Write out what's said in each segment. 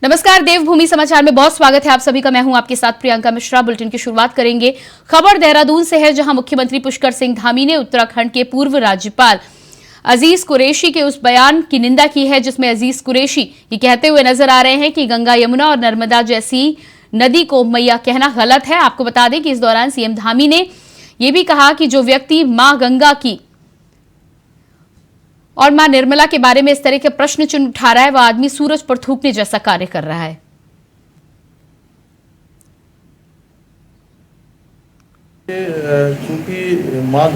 नमस्कार, देवभूमि समाचार में बहुत स्वागत है आप सभी का। मैं हूं आपके साथ प्रियंका मिश्रा। बुलेटिन की शुरुआत करेंगे खबर देहरादून से है, जहां मुख्यमंत्री पुष्कर सिंह धामी ने उत्तराखंड के पूर्व राज्यपाल अजीज कुरैशी के उस बयान की निंदा की है जिसमें अजीज कुरैशी ये कहते हुए नजर आ रहे हैं कि गंगा, यमुना और नर्मदा जैसी नदी को मैया कहना गलत है। आपको बता दें कि इस दौरान सीएम धामी ने यह भी कहा कि जो व्यक्ति मां गंगा की और मां निर्मला के बारे में इस तरह के प्रश्न चिन्ह उठा रहा है, वह आदमी सूरज पर थूकने जैसा कार्य कर रहा है। चूंकि मां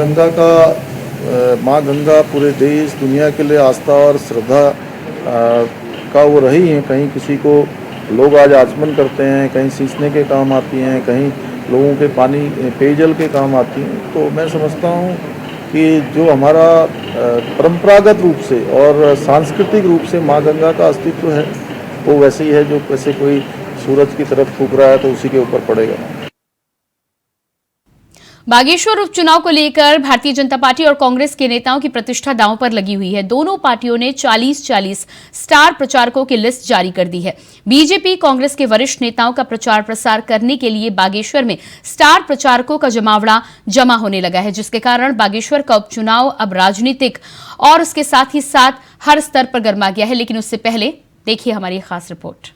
गंगा पूरे देश दुनिया के लिए आस्था और श्रद्धा का वो रही है। कहीं किसी को लोग आज आचमन करते हैं, कहीं सींचने के काम आती हैं, कहीं लोगों के पानी पेयजल के काम आती हैं। तो मैं समझता हूँ कि जो हमारा परंपरागत रूप से और सांस्कृतिक रूप से मां गंगा का अस्तित्व है वो वैसे ही है। जो वैसे कोई सूरज की तरफ फूंक रहा है तो उसी के ऊपर पड़ेगा। बागेश्वर उपचुनाव को लेकर भारतीय जनता पार्टी और कांग्रेस के नेताओं की प्रतिष्ठा दांव पर लगी हुई है। दोनों पार्टियों ने 40-40 स्टार प्रचारकों की लिस्ट जारी कर दी है। बीजेपी कांग्रेस के वरिष्ठ नेताओं का प्रचार प्रसार करने के लिए बागेश्वर में स्टार प्रचारकों का जमावड़ा जमा होने लगा है, जिसके कारण बागेश्वर का उपचुनाव अब राजनीतिक और उसके साथ ही साथ हर स्तर पर गर्मा गया है। लेकिन उससे पहले देखिए हमारी खास रिपोर्ट।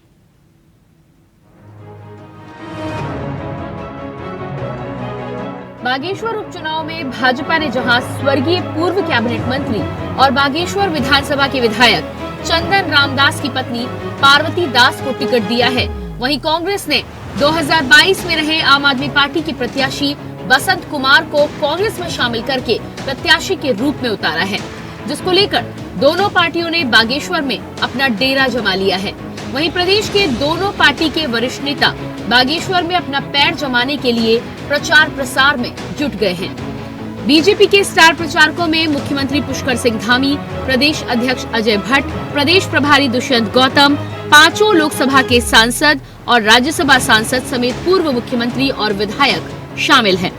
बागेश्वर उपचुनाव में भाजपा ने जहां स्वर्गीय पूर्व कैबिनेट मंत्री और बागेश्वर विधानसभा के विधायक चंदन रामदास की पत्नी पार्वती दास को टिकट दिया है, वहीं कांग्रेस ने 2022 में रहे आम आदमी पार्टी के प्रत्याशी बसंत कुमार को कांग्रेस में शामिल करके प्रत्याशी के रूप में उतारा है, जिसको लेकर दोनों पार्टियों ने बागेश्वर में अपना डेरा जमा लिया है। वहीं प्रदेश के दोनों पार्टी के वरिष्ठ नेता बागेश्वर में अपना पैर जमाने के लिए प्रचार प्रसार में जुट गए हैं। बीजेपी के स्टार प्रचारकों में मुख्यमंत्री पुष्कर सिंह धामी, प्रदेश अध्यक्ष अजय भट्ट, प्रदेश प्रभारी दुष्यंत गौतम, 5 लोकसभा के सांसद और राज्यसभा सांसद समेत पूर्व मुख्यमंत्री और विधायक शामिल हैं।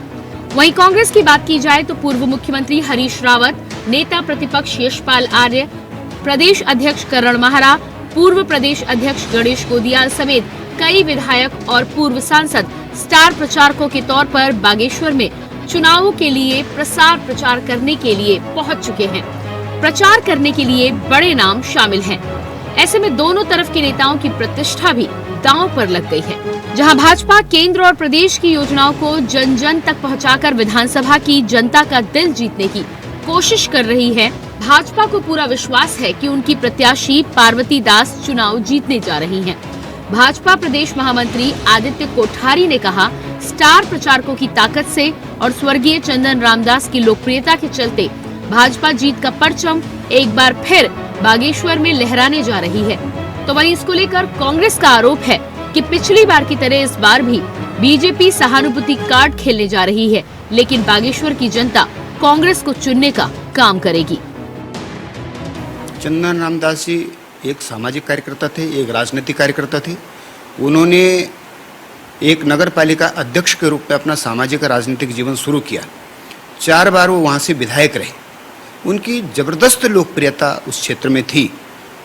वहीं कांग्रेस की बात की जाए तो पूर्व मुख्यमंत्री हरीश रावत, नेता प्रतिपक्ष यशपाल आर्य, प्रदेश अध्यक्ष करण माहरा, पूर्व प्रदेश अध्यक्ष गणेश गोदियाल समेत कई विधायक और पूर्व सांसद स्टार प्रचारकों के तौर पर बागेश्वर में चुनावों के लिए प्रसार प्रचार करने के लिए पहुंच चुके हैं। प्रचार करने के लिए बड़े नाम शामिल हैं। ऐसे में दोनों तरफ के नेताओं की प्रतिष्ठा भी दांव पर लग गई है। जहां भाजपा केंद्र और प्रदेश की योजनाओं को जन जन तक पहुंचाकर विधानसभा की जनता का दिल जीतने की कोशिश कर रही है, भाजपा को पूरा विश्वास है कि उनकी प्रत्याशी पार्वती दास चुनाव जीतने जा रही हैं। भाजपा प्रदेश महामंत्री आदित्य कोठारी ने कहा, स्टार प्रचारकों की ताकत से और स्वर्गीय चंदन रामदास की लोकप्रियता के चलते भाजपा जीत का परचम एक बार फिर बागेश्वर में लहराने जा रही है। तो वहीं इसको लेकर कांग्रेस का आरोप है कि पिछली बार की तरह इस बार भी बीजेपी सहानुभूति कार्ड खेलने जा रही है, लेकिन बागेश्वर की जनता कांग्रेस को चुनने का काम करेगी। चंदन रामदास जी एक सामाजिक कार्यकर्ता थे, एक राजनीतिक कार्यकर्ता थे। उन्होंने एक नगर पालिका अध्यक्ष के रूप में अपना सामाजिक और राजनीतिक जीवन शुरू किया। 4 बार वो वहाँ से विधायक रहे। उनकी ज़बरदस्त लोकप्रियता उस क्षेत्र में थी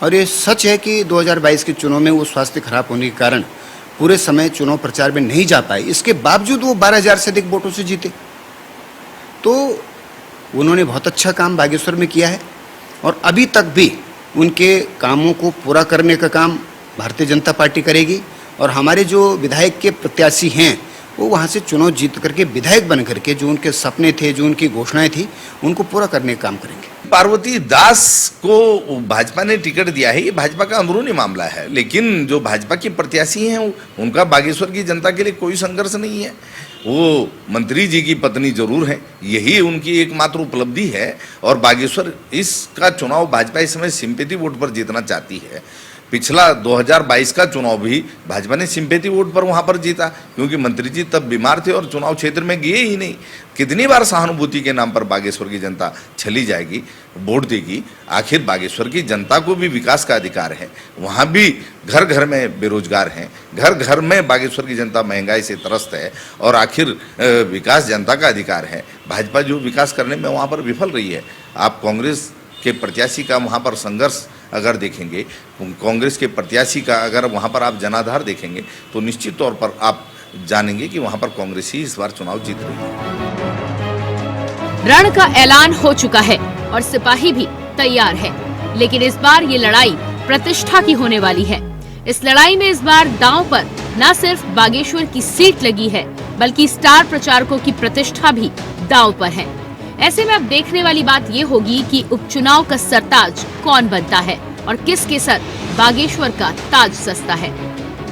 और ये सच है कि 2022 के चुनाव में वो स्वास्थ्य खराब होने के कारण पूरे समय चुनाव प्रचार में नहीं जा पाए। इसके बावजूद वो 12,000 से अधिक वोटों से जीते। तो उन्होंने बहुत अच्छा काम बागेश्वर में किया है और अभी तक भी उनके कामों को पूरा करने का काम भारतीय जनता पार्टी करेगी और हमारे जो विधायक के प्रत्याशी हैं वो वहाँ से चुनाव जीत करके विधायक बन करके जो उनके सपने थे, जो उनकी घोषणाएं थी, उनको पूरा करने का काम करेंगे। पार्वती दास को भाजपा ने टिकट दिया है, ये भाजपा का अंदरूनी मामला है, लेकिन जो भाजपा के प्रत्याशी हैं उनका बागेश्वर की जनता के लिए कोई संघर्ष नहीं है। वो मंत्री जी की पत्नी जरूर है, यही उनकी एकमात्र उपलब्धि है और बागेश्वर इसका चुनाव भाजपा इस समय सिंपैथी वोट पर जीतना चाहती है। पिछला 2022 का चुनाव भी भाजपा ने सिंपैथी वोट पर वहां पर जीता, क्योंकि मंत्री जी तब बीमार थे और चुनाव क्षेत्र में गए ही नहीं। कितनी बार सहानुभूति के नाम पर बागेश्वर की जनता चली जाएगी, वोट देगी? आखिर बागेश्वर की जनता को भी विकास का अधिकार है। वहाँ भी घर घर में बेरोजगार हैं, घर घर में बागेश्वर की जनता महंगाई से त्रस्त है और आखिर विकास जनता का अधिकार है। भाजपा जो विकास करने में वहाँ पर विफल रही है। आप कांग्रेस के प्रत्याशी का वहाँ पर संघर्ष अगर देखेंगे, कांग्रेस के प्रत्याशी का अगर वहाँ पर आप जनाधार देखेंगे तो निश्चित तौर पर आप जानेंगे कि वहाँ पर कांग्रेस ही इस बार चुनाव जीत रही है। रण का ऐलान हो चुका है और सिपाही भी तैयार है, लेकिन इस बार ये लड़ाई प्रतिष्ठा की होने वाली है। इस लड़ाई में इस बार दांव पर न सिर्फ बागेश्वर की सीट लगी है, बल्कि स्टार प्रचारकों की प्रतिष्ठा भी दांव पर है। ऐसे में अब देखने वाली बात ये होगी कि उपचुनाव का सरताज कौन बनता है और किसके सर बागेश्वर का ताज सस्ता है।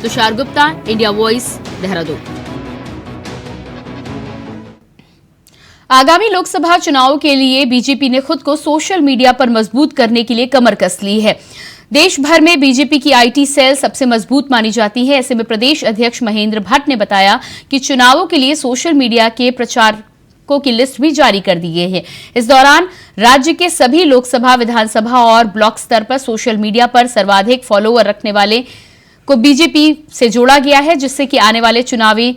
Tushar Gupta, India voice, Dehradun. आगामी लोकसभा चुनाव के लिए बीजेपी ने खुद को सोशल मीडिया पर मजबूत करने के लिए कमर कस ली है। देश भर में बीजेपी की आईटी सेल सबसे मजबूत मानी जाती है। ऐसे में प्रदेश अध्यक्ष महेंद्र भट्ट ने बताया कि चुनावों के लिए सोशल मीडिया के प्रचारकों की लिस्ट भी जारी कर दी गई है। इस दौरान राज्य के सभी लोकसभा, विधानसभा और ब्लॉक स्तर पर सोशल मीडिया पर सर्वाधिक फॉलोअर रखने वाले को बीजेपी से जोड़ा गया है, जिससे कि आने वाले चुनावी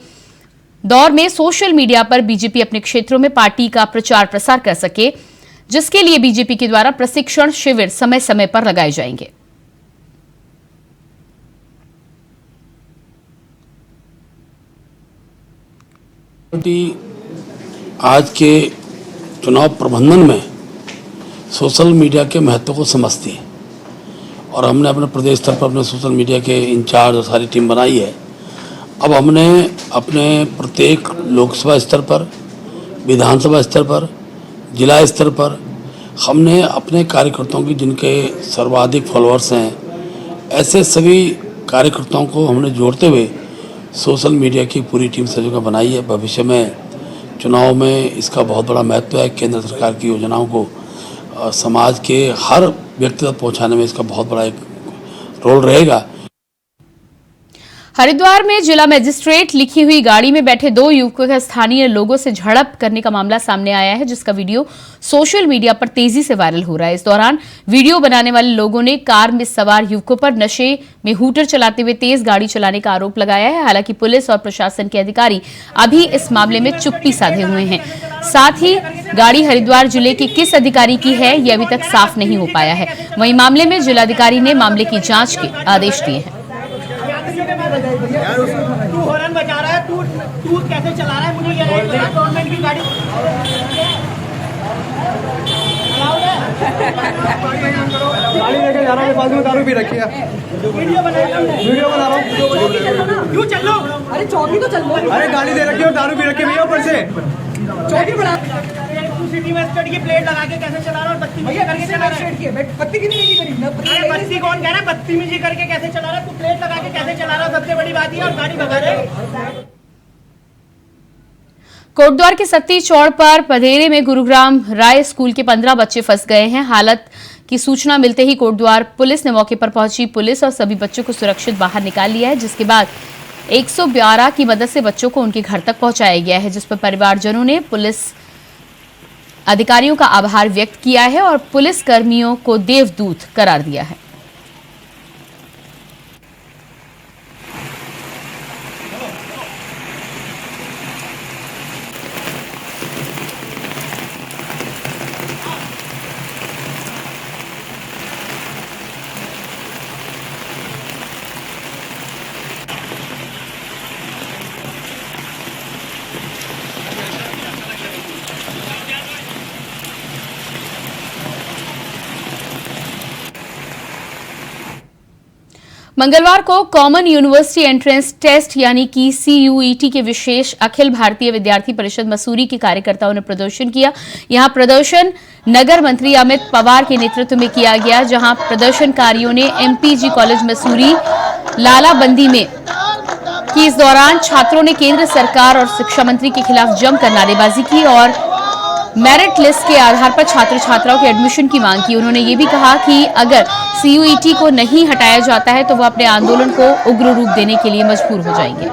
दौर में सोशल मीडिया पर बीजेपी अपने क्षेत्रों में पार्टी का प्रचार प्रसार कर सके, जिसके लिए बीजेपी के द्वारा प्रशिक्षण शिविर समय समय पर लगाए जाएंगे। आज के चुनाव प्रबंधन में सोशल मीडिया के महत्व को समझती है और हमने अपने प्रदेश स्तर पर अपने सोशल मीडिया के इंचार्ज और सारी टीम बनाई है। अब हमने अपने प्रत्येक लोकसभा स्तर पर, विधानसभा स्तर पर, जिला स्तर पर हमने अपने कार्यकर्ताओं की जिनके सर्वाधिक फॉलोअर्स हैं, ऐसे सभी कार्यकर्ताओं को हमने जोड़ते हुए सोशल मीडिया की पूरी टीम सजग बनाई है। भविष्य में चुनाव में इसका बहुत बड़ा महत्व है। केंद्र सरकार की योजनाओं को समाज के हर व्यक्ति तक पहुंचाने में इसका बहुत बड़ा एक रोल रहेगा। हरिद्वार में जिला मजिस्ट्रेट लिखी हुई गाड़ी में बैठे दो युवकों का स्थानीय लोगों से झड़प करने का मामला सामने आया है, जिसका वीडियो सोशल मीडिया पर तेजी से वायरल हो रहा है। इस दौरान वीडियो बनाने वाले लोगों ने कार में सवार युवकों पर नशे में हूटर चलाते हुए तेज गाड़ी चलाने का आरोप लगाया है। हालांकि पुलिस और प्रशासन के अधिकारी अभी इस मामले में चुप्पी साधे हुए हैं। साथ ही गाड़ी हरिद्वार जिले के किस अधिकारी की है, यह अभी तक साफ नहीं हो पाया है। वहीं मामले में जिलाधिकारी ने मामले की जांच के आदेश दिए हैं। तू हॉर्न बजा रहा है, तू कैसे चला रहा है, मुझे ये नहीं पता। गवर्नमेंट की गाड़ी गाड़ी लेके जा रहा हूँ, बाजू में दारू भी रखी है। वीडियो बना रहा हूँ। क्यों चल लो? अरे चौकी तो चल लो। अरे गाड़ी दे रखी है और दारू भी रखी है भैया ऊपर से। चौकी बना। तू सिटी मजिस्ट्रेट की प्लेट लगा के कैसे चला रहा है और बत्तीमीजी करके चला रहा है? बत्ती की नहीं करी। अरे बत्ती कौन कह रहा है? बत्तीमीजी करके कैसे चला रहा है? तू प्लेट लगा के कैसे चला रहा है? सबसे बड़ी बात ये, और गाड़ी भगा रहे है। कोटद्वार के सत्ती चौड़ पर पधेरे में गुरुग्राम राय स्कूल के 15 बच्चे फंस गए हैं। हालत की सूचना मिलते ही कोटद्वार पुलिस ने मौके पर पहुंची। पुलिस और सभी बच्चों को सुरक्षित बाहर निकाल लिया है, जिसके बाद 112 की मदद से बच्चों को उनके घर तक पहुंचाया गया है, जिस पर परिवारजनों ने पुलिस अधिकारियों का आभार व्यक्त किया है और पुलिस कर्मियों को देवदूत करार दिया है। मंगलवार को कॉमन यूनिवर्सिटी एंट्रेंस टेस्ट यानी कि CUET के विशेष अखिल भारतीय विद्यार्थी परिषद मसूरी के कार्यकर्ताओं ने प्रदर्शन किया। यहां प्रदर्शन नगर मंत्री अमित पवार के नेतृत्व में किया गया, जहां प्रदर्शनकारियों ने MPG कॉलेज मसूरी लालाबंदी में कि इस दौरान छात्रों ने केंद्र सरकार और शिक्षा मंत्री के खिलाफ जमकर नारेबाजी की और मेरिट लिस्ट के आधार पर छात्र छात्राओं के एडमिशन की मांग की। उन्होंने ये भी कहा कि अगर CUET को नहीं हटाया जाता है तो वह अपने आंदोलन को उग्र रूप देने के लिए मजबूर हो जाएंगे।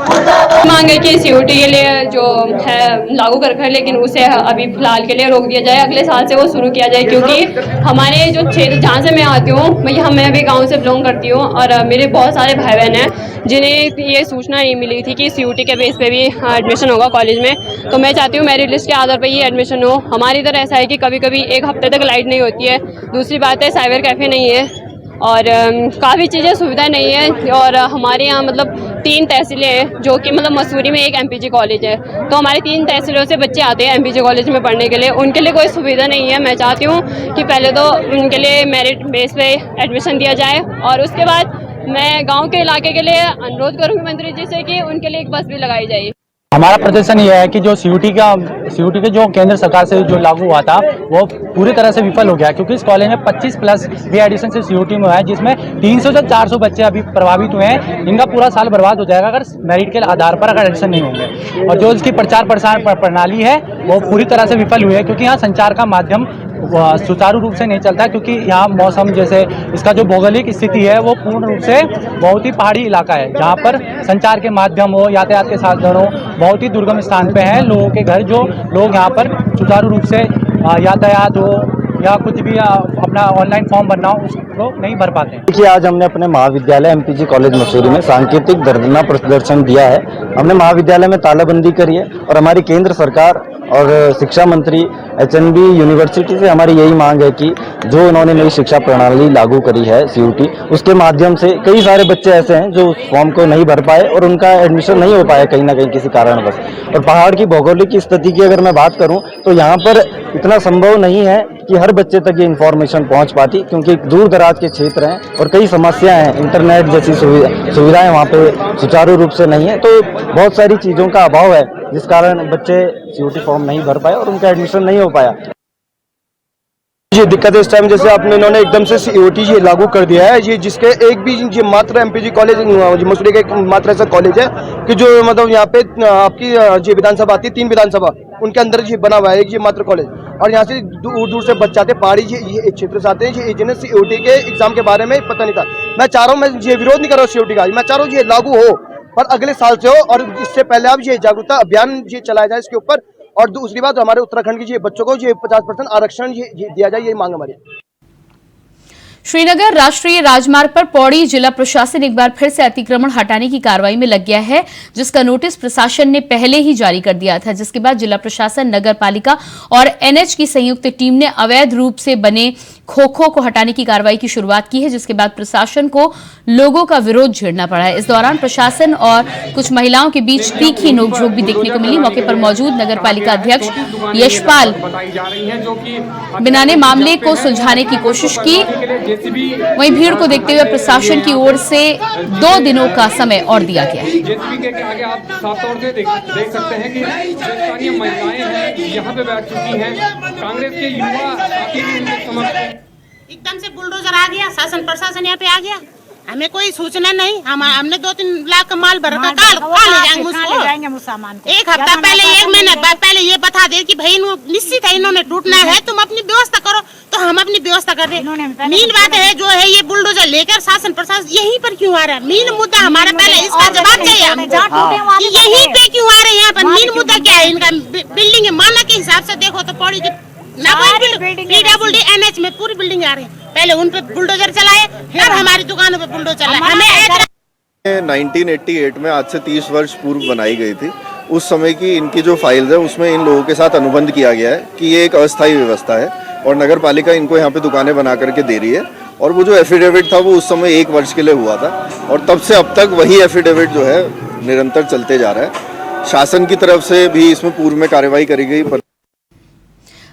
मुर्दाबाद मांग है कि सीयूटी के लिए जो है लागू कर रखा है, लेकिन उसे अभी फिलहाल के लिए रोक दिया जाए, अगले साल से वो शुरू किया जाए, क्योंकि हमारे जो क्षेत्र जहाँ से मैं आती हूँ, मैं भी गांव से बिलोंग करती हूँ और मेरे बहुत सारे भाई बहन हैं जिन्हें ये सूचना नहीं मिली थी कि सीयूटी के बेस पे भी एडमिशन होगा कॉलेज में। तो मैं चाहती हूँ मेरिट लिस्ट के आधार पर ही एडमिशन हो। हमारी इधर ऐसा है कि कभी कभी एक हफ्ते तक लाइट नहीं होती है, दूसरी बात है साइबर कैफ़े नहीं है और काफ़ी चीज़ें सुविधाएं नहीं है। और हमारे यहाँ मतलब 3 तहसीलें हैं, जो कि मतलब मसूरी में एक एमपीजी कॉलेज है, तो हमारे 3 तहसीलों से बच्चे आते हैं एमपीजी कॉलेज में पढ़ने के लिए, उनके लिए कोई सुविधा नहीं है। मैं चाहती हूँ कि पहले तो उनके लिए मेरिट बेस पे एडमिशन दिया जाए और उसके बाद मैं गाँव के इलाके के लिए अनुरोध करूँगी मंत्री जी से कि उनके लिए एक बस भी लगाई जाए। हमारा प्रदर्शन ये है कि जो सीयूटी के जो केंद्र सरकार से जो लागू हुआ था वो पूरी तरह से विफल हो गया, क्योंकि इस कॉलेज में 25 प्लस भी एडिशन से सीयूटी में हुआ है, जिसमें 300 से 400 बच्चे अभी प्रभावित हुए हैं। इनका पूरा साल बर्बाद हो जाएगा अगर मेरिट के आधार पर अगर एडिशन नहीं होंगे। और जो इसकी प्रचार प्रसार प्रणाली है वो पूरी तरह से विफल हुई है, क्योंकि यहाँ संचार का माध्यम सुचारू रूप से नहीं चलता, क्योंकि यहाँ मौसम जैसे इसका जो भौगोलिक स्थिति है वो पूर्ण रूप से बहुत ही पहाड़ी इलाका है, जहाँ पर संचार के माध्यम हो, यातायात के साधन हो, बहुत ही दुर्गम स्थान पे हैं लोगों के घर, जो लोग यहाँ पर सुचारू रूप से यातायात हो या कुछ भी अपना ऑनलाइन फॉर्म भरना हो उसको नहीं भर पाते हैं। देखिए, आज हमने अपने महाविद्यालय एमपीजी कॉलेज मसूरी में सांकेतिक धरना प्रदर्शन दिया है। हमने महाविद्यालय में तालाबंदी करी है और हमारी केंद्र सरकार और शिक्षा मंत्री एचएनबी यूनिवर्सिटी से हमारी यही मांग है कि जो उन्होंने नई शिक्षा प्रणाली लागू करी है सीयूटी, उसके माध्यम से कई सारे बच्चे ऐसे हैं जो उस फॉर्म को नहीं भर पाए और उनका एडमिशन नहीं हो पाया कहीं ना कहीं किसी कारणवश। और पहाड़ की भौगोलिक स्थिति की अगर मैं बात करूं तो यहाँ पर इतना संभव नहीं है कि हर बच्चे तक ये इन्फॉर्मेशन पहुँच पाती, क्योंकि दूर दराज के क्षेत्र हैं और कई समस्याएं हैं, इंटरनेट जैसी सुविधाएं वहाँ पे सुचारू रूप से नहीं है, तो बहुत सारी चीज़ों का अभाव है जिस कारण बच्चे सीयूटी फॉर्म नहीं भर पाए और उनका एडमिशन नहीं हो पाया। ये दिक्कत है इस टाइम, जैसे आपने इन्होंने एकदम से सीयूटी ये लागू कर दिया है, ये जिसके एक भी ये मात्र एमपीजी कॉलेज मसूरी का एक मात्र ऐसा कॉलेज है कि जो मतलब यहाँ पे आपकी ये विधानसभा आती है, 3 विधानसभा उनके अंदर ये बना हुआ है ये मात्र कॉलेज। और यहाँ से दूर दूर से बच्चे आते, पहाड़ी ये क्षेत्र से आते हैं, जिन्हें सीयूटी के एग्जाम के बारे में पता नहीं था। मैं चाह रहा हूँ, मैं ये विरोध नहीं कर रहा हूँ सीयूटी का, मैं चाह रहा हूँ ये लागू हो पर अगले साल से हो, और इससे पहले अब ये जागरूकता अभियान ये चलाया जाए इसके ऊपर। और दूसरी बात, हमारे उत्तराखंड के बच्चों को ये 50% आरक्षण ये दिया जाए, ये मांग हमारी। श्रीनगर राष्ट्रीय राजमार्ग पर पौड़ी जिला प्रशासन एक बार फिर से अतिक्रमण हटाने की कार्रवाई में लग गया है, जिसका नोटिस प्रशासन ने पहले ही जारी कर दिया था, जिसके बाद जिला प्रशासन, नगर पालिका और एनएच की संयुक्त टीम ने अवैध रूप से बने खोखो को हटाने की कार्रवाई की शुरुआत की है, जिसके बाद प्रशासन को लोगों का विरोध झेलना पड़ा है। इस दौरान प्रशासन और कुछ महिलाओं के बीच तीखी नोकझोंक भी देखने को मिली। मौके पर मौजूद नगर पालिका अध्यक्ष यशपाल बिना ने मामले को सुलझाने की कोशिश की। वहीं भीड़ को देखते हुए प्रशासन की ओर से 2 दिनों का समय और दिया गया है। जेसीबी के आगे आप साफ तौर से देख सकते हैं कि स्थानीय महिलाएं हैं यहाँ पे बैठ चुकी हैं। कांग्रेस के युवा साथी भी उनके समक्ष एकदम से बुलडोजर आ गया, शासन प्रशासन यहाँ पे आ गया, हमें कोई सूचना नहीं। हमने 2-3 लाख का माल भर रखा, ले जाएंगे सामान। एक हफ्ता पहले, 1 महीना पहले ये बता दे कि भाई निश्चित है इन्होंने टूटना है, तुम अपनी व्यवस्था करो, तो हम अपनी व्यवस्था कर रहे हैं। मेन बात है जो है ये बुलडोजर लेकर शासन प्रशासन यहीं पर क्यों आ रहा है? मेन मुद्दा हमारा पहले इसका जवाब चाहिए हमको, यहीं पे क्यों आ रहे हैं? यहाँ पर मेन मुद्दा क्या है इनका? बिल्डिंग माना के हिसाब से देखो तो पौड़ी PWD NH में पूरी बिल्डिंग आ रही है। पहले उन पे बुलडोजर चलाए, फिर हमारी दुकानों पे बुलडोजर चलाए। हमें 1988 में, आज से 30 वर्ष पूर्व बनाई गई थी। उस समय की इनकी जो फाइल्स है उसमें इन लोगों के साथ अनुबंध किया गया है कि ये एक अस्थायी व्यवस्था है और नगर पालिका इनको यहाँ पे दुकानें बना करके दे रही है। और वो जो एफिडेविट था वो उस समय 1 वर्ष के लिए हुआ था और तब से अब तक वही एफिडेविट जो है निरंतर चलते जा रहा है। शासन की तरफ से भी इसमें पूर्व में कार्रवाई करी गई।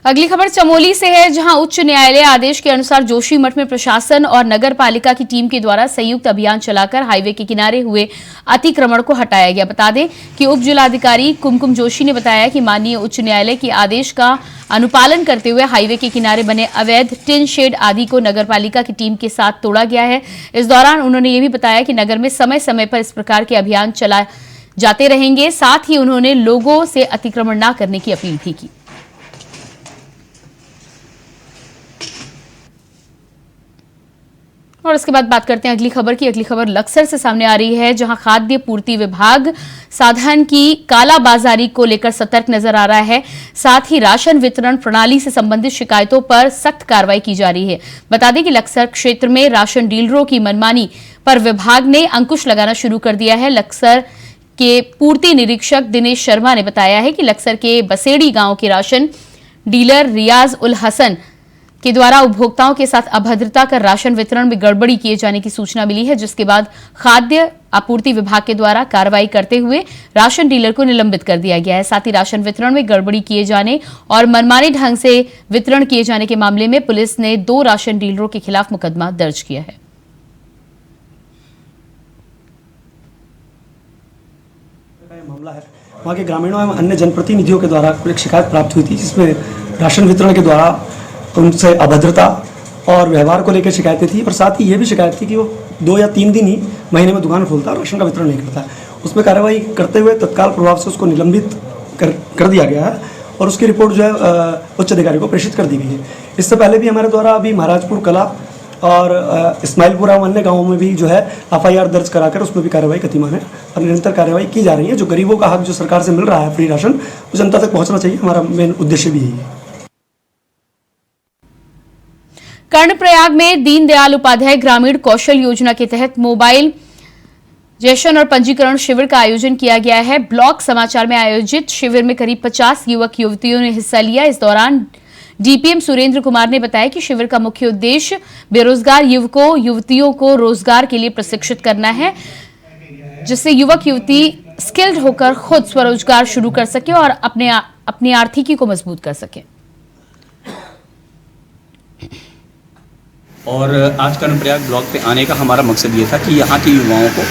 अगली खबर चमोली से है, जहां उच्च न्यायालय आदेश के अनुसार जोशीमठ में प्रशासन और नगर पालिका की टीम के द्वारा संयुक्त अभियान चलाकर हाईवे के किनारे हुए अतिक्रमण को हटाया गया। बता दें कि उप जिलाधिकारी कुमकुम जोशी ने बताया कि माननीय उच्च न्यायालय के आदेश का अनुपालन करते हुए हाईवे के किनारे बने अवैध टिन शेड आदि को नगर पालिका की टीम के साथ तोड़ा गया है। इस दौरान उन्होंने ये भी बताया कि नगर में समय समय पर इस प्रकार के अभियान चलाए जाते रहेंगे। साथ ही उन्होंने लोगों से अतिक्रमण न करने की अपील भी की। और इसके बाद बात करते हैं अगली खबर की। अगली खबर लक्सर से सामने आ रही है, जहां खाद्य पूर्ति विभाग साधन की कालाबाजारी को लेकर सतर्क नजर आ रहा है। साथ ही राशन वितरण प्रणाली से संबंधित शिकायतों पर सख्त कार्रवाई की जा रही है। बता दें कि लक्सर क्षेत्र में राशन डीलरों की मनमानी पर विभाग ने अंकुश लगाना शुरू कर दिया है। लक्सर के पूर्ति निरीक्षक दिनेश शर्मा ने बताया है कि लक्सर के बसेड़ी गांव के राशन डीलर रियाज उल हसन के द्वारा उपभोक्ताओं के साथ अभद्रता कर राशन वितरण में गड़बड़ी किए जाने की सूचना मिली है, जिसके बाद खाद्य आपूर्ति विभाग के द्वारा कार्रवाई करते हुए राशन डीलर को निलंबित कर दिया गया है। साथ ही राशन वितरण में गड़बड़ी किए जाने और मनमाने ढंग से वितरण किए जाने के मामले में पुलिस ने 2 राशन डीलरों के खिलाफ मुकदमा दर्ज किया है। मामला है, वहाँ के ग्रामीणों एवं अन्य जनप्रतिनिधियों के द्वारा एक शिकायत प्राप्त हुई थी, जिसमें राशन वितरण के द्वारा उनसे अभद्रता और व्यवहार को लेकर शिकायतें थी, और साथ ही ये भी शिकायत थी कि वो 2 या 3 दिन ही महीने में दुकान खोलता है और राशन का वितरण नहीं करता है। उसमें कार्रवाई करते हुए तत्काल प्रभाव से उसको निलंबित कर दिया गया है और उसकी रिपोर्ट जो है उच्च अधिकारी को प्रेषित कर दी गई है। इससे पहले भी हमारे द्वारा अभी महाराजपुर कला और इस्माइलपुरा और अन्य गाँवों में भी जो है FIR दर्ज कराकर उसमें भी कार्रवाई गतिमान है और निरंतर कार्रवाई की जा रही है। जो गरीबों का हक जो सरकार से मिल रहा है फ्री राशन, वो जनता तक पहुँचना चाहिए, हमारा मेन उद्देश्य भी यही है। कर्णप्रयाग में दीनदयाल उपाध्याय ग्रामीण कौशल योजना के तहत मोबाइल जैशन और पंजीकरण शिविर का आयोजन किया गया है। ब्लॉक समाचार में आयोजित शिविर में करीब 50 युवक युवतियों ने हिस्सा लिया। इस दौरान डीपीएम सुरेंद्र कुमार ने बताया कि शिविर का मुख्य उद्देश्य बेरोजगार युवकों युवतियों को रोजगार के लिए प्रशिक्षित करना है, जिससे युवक युवती स्किल्ड होकर खुद स्वरोजगार शुरू कर सके और अपनी आर्थिकी को मजबूत कर सके। और आज कर्णप्रयाग ब्लॉक पे आने का हमारा मकसद ये था कि यहाँ के युवाओं को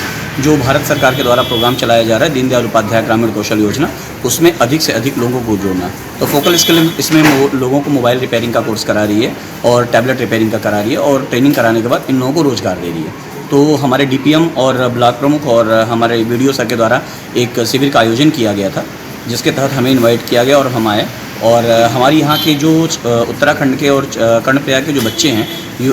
जो भारत सरकार के द्वारा प्रोग्राम चलाया जा रहा है दीनदयाल उपाध्याय ग्रामीण कौशल योजना, उसमें अधिक से अधिक लोगों को जोड़ना। तो फोकल स्किल इसमें लोगों को मोबाइल रिपेयरिंग का कोर्स करा रही है और टैबलेट रिपेयरिंग का करा रही है और ट्रेनिंग कराने के बाद इन लोगों को रोजगार दे रही है। तो हमारे डीपीएम और ब्लॉक प्रमुख और हमारे BDO सर के द्वारा एक शिविर का आयोजन किया गया था, जिसके तहत हमें इन्वाइट किया गया और हम आए। और हमारी यहाँ के जो उत्तराखंड के और कर्णप्रयाग के जो बच्चे हैं,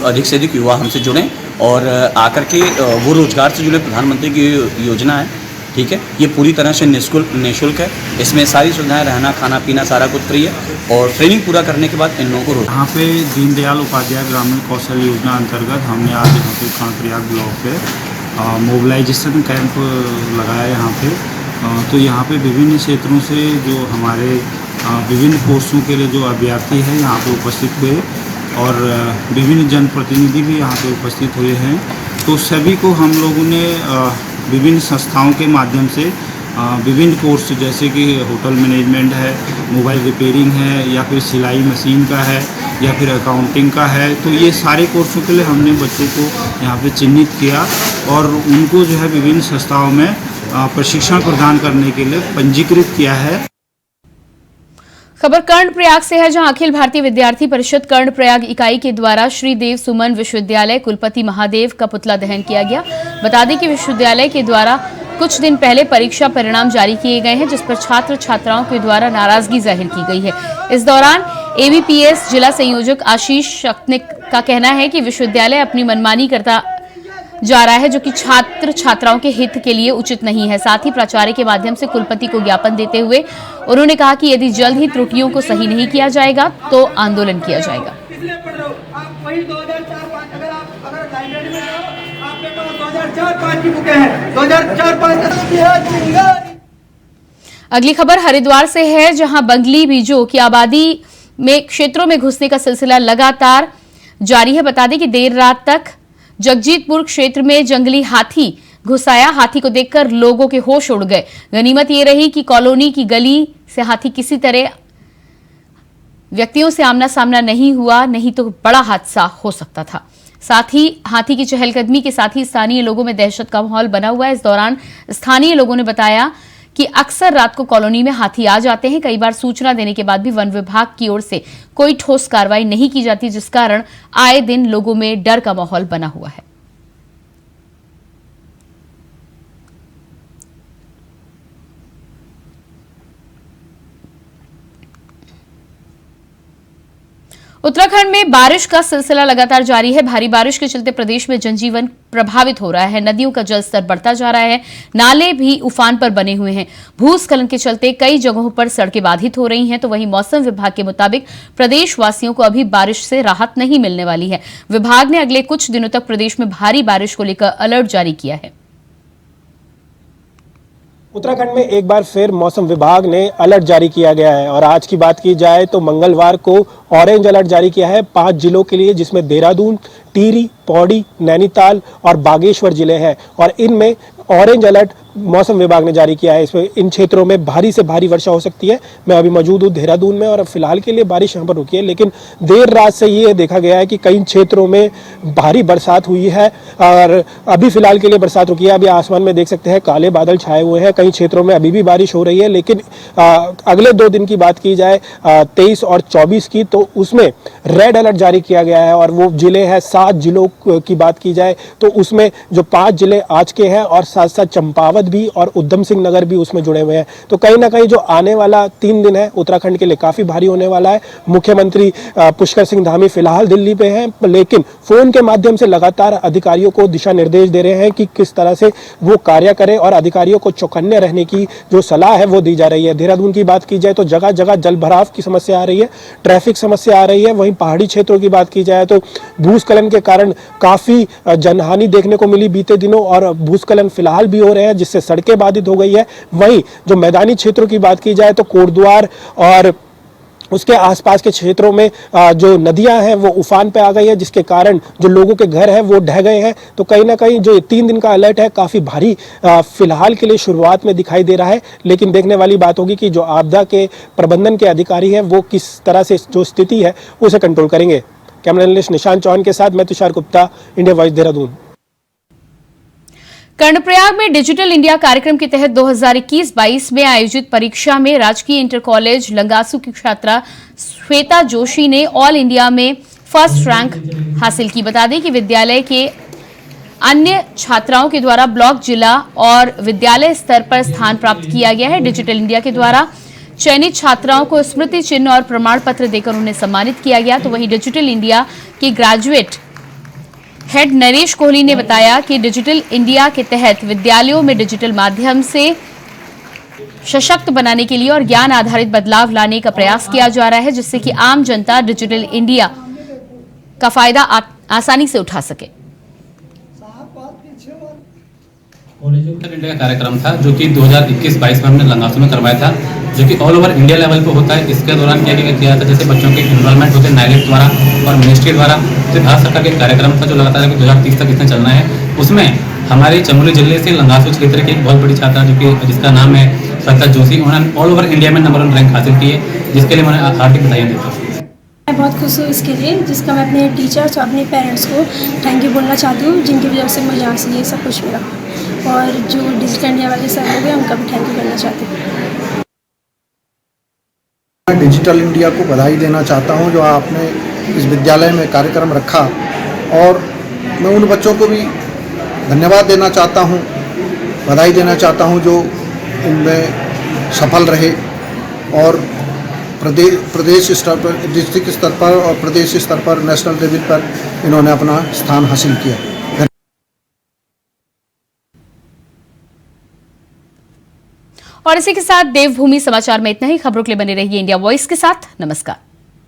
अधिक से अधिक युवा हमसे जुड़ें और आकर के वो रोजगार से जुड़े। प्रधानमंत्री की योजना है, ठीक है, ये पूरी तरह से निःशुल्क है। इसमें सारी सुविधाएं, रहना खाना पीना सारा कुछ फ्री है और ट्रेनिंग पूरा करने के बाद इन लोगों को यहाँ पे दीनदयाल उपाध्याय ग्रामीण कौशल योजना अंतर्गत हमने आज यहाँ पे कर्णप्रयाग ब्लॉक पे मोबिलाइजेशन कैंप लगाया यहाँ पे। तो यहाँ पे विभिन्न क्षेत्रों से जो हमारे विभिन्न पोस्टों के लिए जो अभ्यर्थी हैं यहाँ पे उपस्थित हुए और विभिन्न जनप्रतिनिधि भी यहाँ पे उपस्थित हुए हैं। तो सभी को हम लोगों ने विभिन्न संस्थाओं के माध्यम से विभिन्न कोर्स, जैसे कि होटल मैनेजमेंट है, मोबाइल रिपेयरिंग है, या फिर सिलाई मशीन का है, या फिर अकाउंटिंग का है, तो ये सारे कोर्सों के लिए हमने बच्चों को यहाँ पे चिन्हित किया और उनको जो है विभिन्न संस्थाओं में प्रशिक्षण प्रदान करने के लिए पंजीकृत किया है। खबर कर्णप्रयाग से है, जहां अखिल भारतीय विद्यार्थी परिषद कर्णप्रयाग इकाई के द्वारा श्री देव सुमन विश्वविद्यालय कुलपति महादेव का पुतला दहन किया गया। बता दें कि विश्वविद्यालय के द्वारा कुछ दिन पहले परीक्षा परिणाम जारी किए गए हैं, जिस पर छात्र छात्राओं के द्वारा नाराजगी जाहिर की गई है। इस दौरान ABPS जिला संयोजक आशीष शक्निक का कहना है कि विश्वविद्यालय अपनी मनमानी करता जा रहा है, जो कि छात्र छात्राओं के हित के लिए उचित नहीं है। साथ ही प्राचार्य के माध्यम से कुलपति को ज्ञापन देते हुए उन्होंने कहा कि यदि जल्द ही त्रुटियों को सही नहीं किया जाएगा तो आंदोलन किया जाएगा। अगली खबर हरिद्वार से है, जहां बंगली बीजों की आबादी में क्षेत्रों में घुसने का सिलसिला लगातार जारी है। बता दें कि देर रात तक जगजीतपुर क्षेत्र में जंगली हाथी घुस आया। हाथी को देखकर लोगों के होश उड़ गए। गनीमत ये रही कि कॉलोनी की गली से हाथी किसी तरह व्यक्तियों से आमना सामना नहीं हुआ, नहीं तो बड़ा हादसा हो सकता था। साथ ही हाथी की चहलकदमी के साथ ही स्थानीय लोगों में दहशत का माहौल बना हुआ है। इस दौरान स्थानीय लोगों ने बताया कि अक्सर रात को कॉलोनी में हाथी आ जाते हैं। कई बार सूचना देने के बाद भी वन विभाग की ओर से कोई ठोस कार्रवाई नहीं की जाती, जिस कारण आए दिन लोगों में डर का माहौल बना हुआ है। उत्तराखंड में बारिश का सिलसिला लगातार जारी है। भारी बारिश के चलते प्रदेश में जनजीवन प्रभावित हो रहा है। नदियों का जलस्तर बढ़ता जा रहा है, नाले भी उफान पर बने हुए हैं। भूस्खलन के चलते कई जगहों पर सड़कें बाधित हो रही हैं। तो वहीं मौसम विभाग के मुताबिक प्रदेशवासियों को अभी बारिश से राहत नहीं मिलने वाली है। विभाग ने अगले कुछ दिनों तक प्रदेश में भारी बारिश को लेकर अलर्ट जारी किया है। उत्तराखंड में एक बार फिर मौसम विभाग ने अलर्ट जारी किया गया है और आज की बात की जाए तो मंगलवार को ऑरेंज अलर्ट जारी किया है 5 जिलों के लिए, जिसमें देहरादून, टिहरी, पौड़ी, नैनीताल और बागेश्वर जिले हैं और इनमें ऑरेंज अलर्ट मौसम विभाग ने जारी किया है। इसमें इन क्षेत्रों में भारी से भारी वर्षा हो सकती है। मैं अभी मौजूद हूँ देहरादून में और फिलहाल के लिए बारिश यहाँ पर रुकी है, लेकिन देर रात से ये देखा गया है कि कई क्षेत्रों में भारी बरसात हुई है और अभी फिलहाल के लिए बरसात रुकी है। अभी आसमान में देख सकते हैं काले बादल छाए हुए हैं। कई क्षेत्रों में अभी भी बारिश हो रही है, लेकिन अगले 2 दिन की बात की जाए 23 और 24 की, तो उसमें रेड अलर्ट जारी किया गया है और वो जिले हैं 7 जिलों की बात की जाए तो उसमें जो 5 जिले आज के हैं और साथ साथ चंपावत भी और उधम सिंह नगर भी उसमें जुड़े हुए हैं। तो कहीं ना कहीं जो आने वाला 3 दिन है उत्तराखंड के लिए काफी भारी होने वाला है। मुख्यमंत्री पुष्कर सिंह धामी फिलहाल दिल्ली पे हैं, लेकिन फोन के माध्यम से लगातार अधिकारियों को दिशा निर्देश दे रहे हैं कि किस तरह से वो कार्य करें और अधिकारियों को चौकन्ने रहने की जो सलाह है वो दी जा रही है। देहरादून की बात की जाए तो जगह जगह जल भराव की समस्या आ रही है, ट्रैफिक समस्या आ रही है। वहीं पहाड़ी क्षेत्रों की बात की जाए तो भूस्खलन के कारण काफी जनहानि देखने को मिली बीते दिनों और भूस्खलन फिलहाल भी हो रहे हैं, जिससे सड़कें बाधित हो गई है। वहीं जो मैदानी क्षेत्रों की बात की जाए तो कोटद्वार और उसके आसपास के क्षेत्रों में जो नदियां हैं वो उफान पे आ गई है, जिसके कारण जो लोगों के घर हैं वो ढह गए हैं। तो कहीं ना कहीं जो 3 दिन का अलर्ट है काफ़ी भारी फिलहाल के लिए शुरुआत में दिखाई दे रहा है, लेकिन देखने वाली बात होगी कि जो आपदा के प्रबंधन के अधिकारी हैं वो किस तरह से जो स्थिति है उसे कंट्रोल करेंगे। कैमरा जर्नलिस्ट निशांत चौहान के साथ मैं तुषार गुप्ता, इंडिया वॉइस, देहरादून। कर्णप्रयाग में डिजिटल इंडिया कार्यक्रम के तहत 2021-22 में आयोजित परीक्षा में राजकीय इंटर कॉलेज लंगासू की छात्रा श्वेता जोशी ने ऑल इंडिया में फर्स्ट रैंक हासिल की। बता दें कि विद्यालय के अन्य छात्राओं के द्वारा ब्लॉक, जिला और विद्यालय स्तर पर स्थान प्राप्त किया गया है। डिजिटल इंडिया के द्वारा चयनित छात्राओं को स्मृति चिन्ह और प्रमाण पत्र देकर उन्हें सम्मानित किया गया। तो वहीं डिजिटल इंडिया के ग्रेजुएट हेड नरेश कोहली ने बताया कि डिजिटल इंडिया के तहत विद्यालयों में डिजिटल माध्यम से सशक्त बनाने के लिए और ज्ञान आधारित बदलाव लाने का प्रयास किया जा रहा है, जिससे कि आम जनता डिजिटल इंडिया का फायदा आसानी से उठा सके। डिजिटल इंडिया का कार्यक्रम था जो कि 2021-22 में हमने लंगासू में करवाया था, जो कि ऑल ओवर इंडिया लेवल पे होता है। इसके दौरान क्या किया था, जैसे बच्चों के इन्वॉल्वमेंट होते हैं नाइलेट द्वारा और मिनिस्ट्री द्वारा, जो भारत सरकार के कार्यक्रम था जो लगातार 2030 तक इसमें चलना है। उसमें हमारे चमोली जिले से लंगासू क्षेत्र की एक बहुत बड़ी छात्रा जिसका नाम है श्वेता जोशी, उन्होंने ऑल ओवर इंडिया में नंबर 1 रैंक हासिल की है, जिसके लिए मैंने हार्दिक बधाई देता हूँ। मैं बहुत खुश हूँ इसके लिए, जिसका मैं अपने टीचर्स और अपने पेरेंट्स को थैंक यू बोलना चाहती हूँ, जिनकी वजह से मुझे यहाँ से ये सब कुछ मिला। और जो डिजिटल इंडिया वाले सर लोग हैं उनका भी थैंक यू करना चाहती हूँ। मैं डिजिटल इंडिया को बधाई देना चाहता हूँ जो आपने इस विद्यालय में कार्यक्रम रखा, और मैं उन बच्चों को भी धन्यवाद देना चाहता हूँ, बधाई देना चाहता हूँ जो इनमें सफल रहे और प्रदेश स्तर पर, डिस्ट्रिक्ट स्तर पर और प्रदेश स्तर पर, नेशनल लेवल पर इन्होंने अपना स्थान हासिल किया। और इसी के साथ देवभूमि समाचार में इतना ही। खबरों के लिए बने रहिए इंडिया वॉइस के साथ। नमस्कार।